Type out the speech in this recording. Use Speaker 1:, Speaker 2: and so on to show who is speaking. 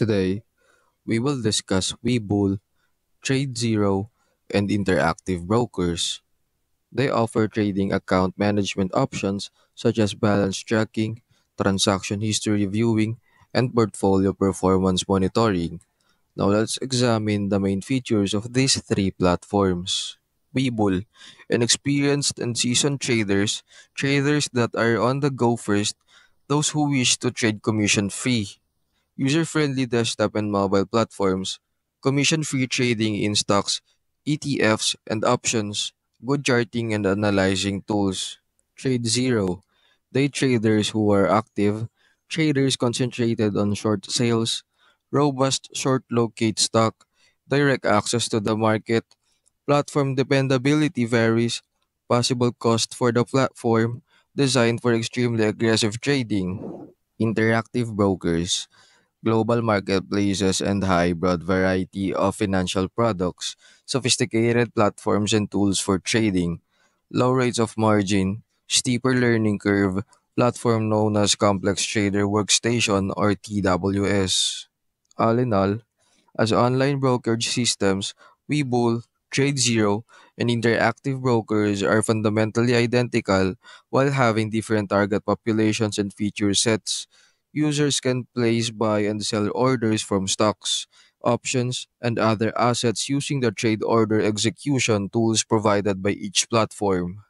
Speaker 1: Today, we will discuss Webull, TradeZero, and Interactive Brokers. They offer trading account management options such as balance tracking, transaction history viewing, and portfolio performance monitoring. Now let's examine the main features of these three platforms. Webull, and experienced and seasoned traders that are on the go first, those who wish to trade commission free. User-friendly desktop and mobile platforms, commission-free trading in stocks, ETFs, and options, good charting and analyzing tools. Trade Zero, day traders who are active, traders concentrated on short sales, robust short locate stock, direct access to the market, platform dependability varies, possible cost for the platform, designed for extremely aggressive trading. Interactive brokers, global marketplaces and high broad variety of financial products, sophisticated platforms and tools for trading, low rates of margin, steeper learning curve, platform known as Complex Trader Workstation or TWS. All in all, as online brokerage systems, Webull, TradeZero, and Interactive Brokers are fundamentally identical while having different target populations and feature sets. Users can place, buy, and sell orders from stocks, options, and other assets using the trade order execution tools provided by each platform.